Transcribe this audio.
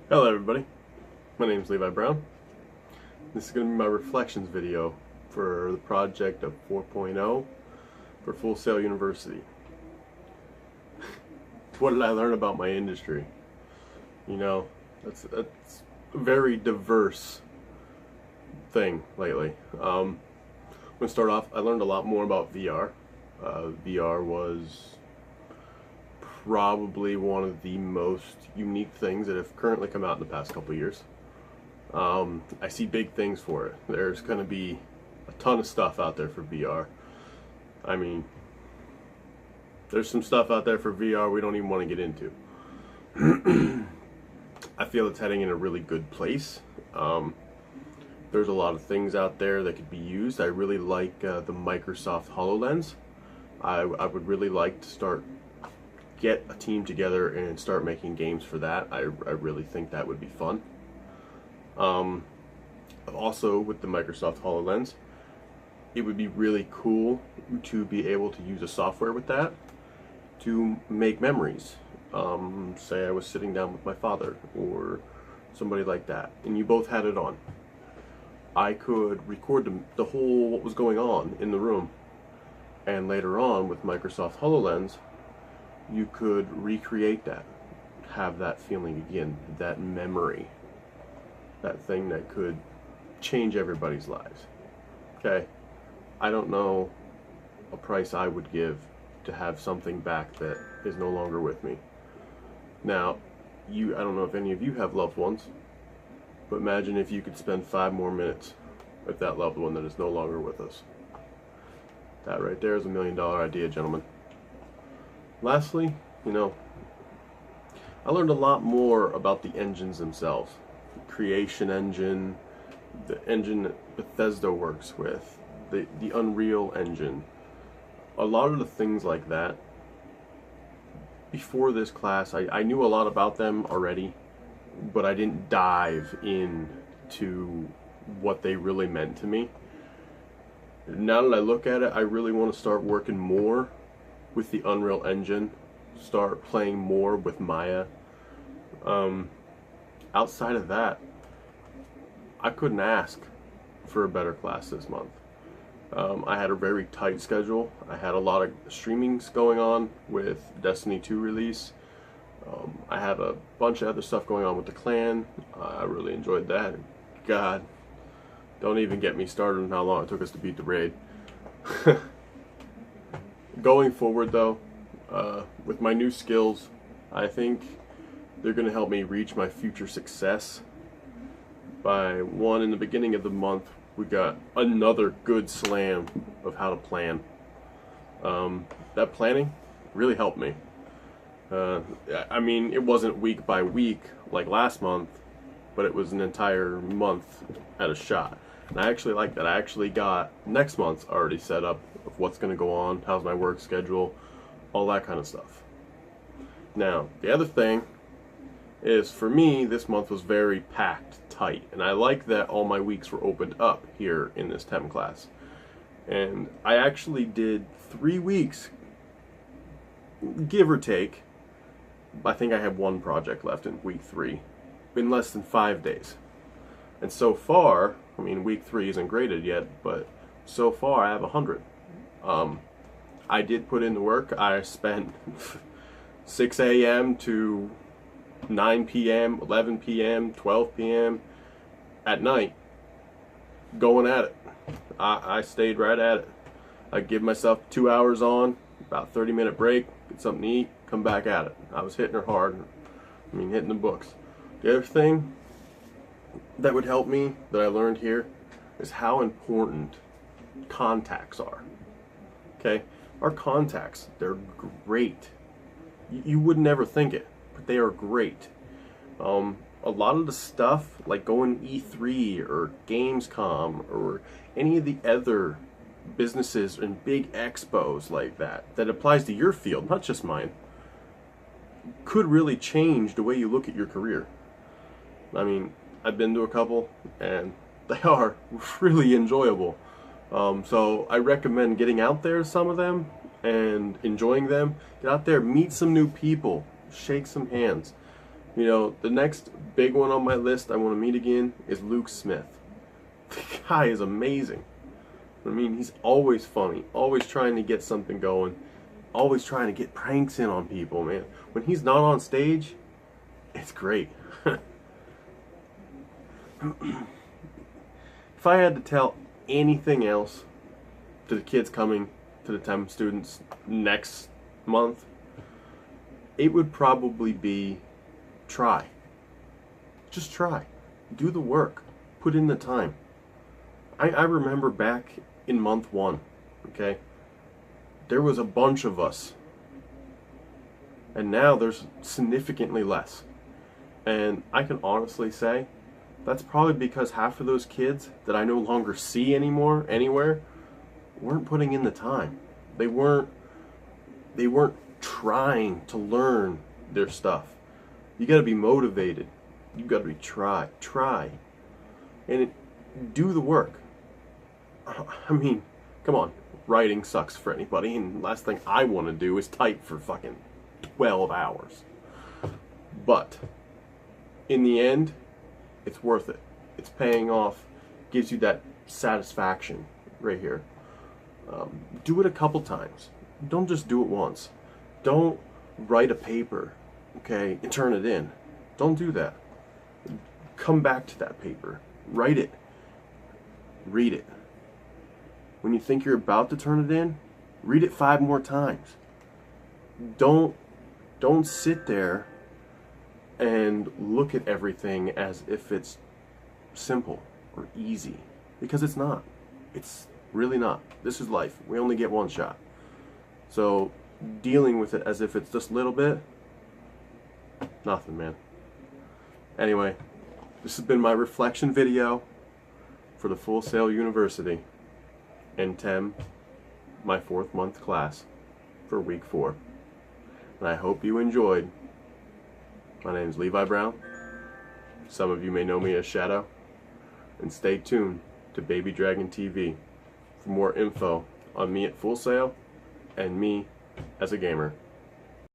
Hello everybody, my name is Levi Brown. This is going to be my reflections video for the project of 4.0 for Full Sail University. What did I learn about my industry? You know, that's a very diverse thing lately. I'm going to start off, I learned a lot more about VR. VR was probably one of the most unique things that have currently come out in the past couple of years. I see big things for it. There's going to be a ton of stuff out there for VR. I mean, there's some stuff out there for VR we don't even want to get into. I feel it's heading in a really good place. There's a lot of things out there that could be used. I really like the Microsoft HoloLens. I would really like to get a team together and start making games for that. I really think that would be fun. Also, with the Microsoft HoloLens, it would be really cool to be able to use a software with that to make memories. Say I was sitting down with my father or somebody like that, and you both had it on. I could record the whole what was going on in the room, and later on with Microsoft HoloLens, you could recreate that, have that feeling again, that memory, that thing that could change everybody's lives. Okay, I don't know a price I would give to have something back that is no longer with me. Now, I don't know if any of you have loved ones, but imagine if you could spend 5 more minutes with that loved one that is no longer with us. That right there is $1 million idea, gentlemen. Lastly, I learned a lot more about the engines themselves. The Creation engine, the engine that Bethesda works with, the Unreal engine. A lot of the things like that. Before this class, I knew a lot about them already, but I didn't dive into what they really meant to me. Now that I look at it, I really want to start working more with the Unreal Engine, start playing more with Maya. Outside of that, I couldn't ask for a better class this month. I had a very tight schedule. I had a lot of streamings going on with Destiny 2 release. I had a bunch of other stuff going on with the clan. I really enjoyed that. God, don't even get me started on how long it took us to beat the raid. Going forward though, with my new skills, I think they're going to help me reach my future success. In the beginning of the month, we got another good slam of how to plan. That planning really helped me. I mean, it wasn't week by week like last month, but it was an entire month at a shot. And I actually like that. I actually got next month's already set up of what's going to go on, how's my work schedule, all that kind of stuff. Now, the other thing is, for me, this month was very packed tight, and I like that all my weeks were opened up here in this TEM class. And I actually did 3 weeks, give or take. I think I have 1 project left in week 3, in less than 5 days. And so far, I mean, week 3 isn't graded yet, but so far I have 100. I did put in the work. I spent 6 a.m. to 9 p.m., 11 p.m., 12 p.m. at night going at it. I stayed right at it. I give myself 2 hours on, about 30-minute break, get something to eat, come back at it. I was hitting her hard. I mean, hitting the books. The other thing that would help me that I learned here is how important contacts are. Okay? Our contacts, they're great. You would never think it, but they are great. A lot of the stuff, like going E3 or Gamescom or any of the other businesses and big expos like that applies to your field, not just mine, could really change the way you look at your career. I mean, I've been to a couple, and they are really enjoyable. So I recommend getting out there to some of them and enjoying them. Get out there, meet some new people, shake some hands. You know, the next big one on my list I want to meet again is Luke Smith. The guy is amazing. I mean, he's always funny, always trying to get something going, always trying to get pranks in on people, man. When he's not on stage, it's great. If I had to tell anything else to the kids coming to the TEM students next month, it would probably be try. Just try. Do the work. Put in the time. I remember back in month 1, okay? There was a bunch of us. And now there's significantly less. And I can honestly say that's probably because half of those kids that I no longer see anymore, anywhere, weren't putting in the time. They weren't trying to learn their stuff. You got to be motivated. You got to be try, and do the work. I mean, come on, writing sucks for anybody, and the last thing I want to do is type for fucking 12 hours. But in the end, it's worth it. It's paying off. Gives you that satisfaction right here. Do it a couple times. Don't just do it once. Don't write a paper, okay, and turn it in. Don't do that. Come back to that paper. Write it. Read it. When you think you're about to turn it in, read it 5 more times. Don't sit there and look at everything as if it's simple or easy, because it's not. It's really not. This is life. We only get one shot. So dealing with it as if it's just a little bit, nothing, man. Anyway, this has been my reflection video for the Full Sail University and TEM, my 4th month class for week 4. And I hope you enjoyed. My name is Levi Brown. Some of you may know me as Shadow. And stay tuned to Shadow-DragonTV for more info on me at Full Sail and me as a gamer.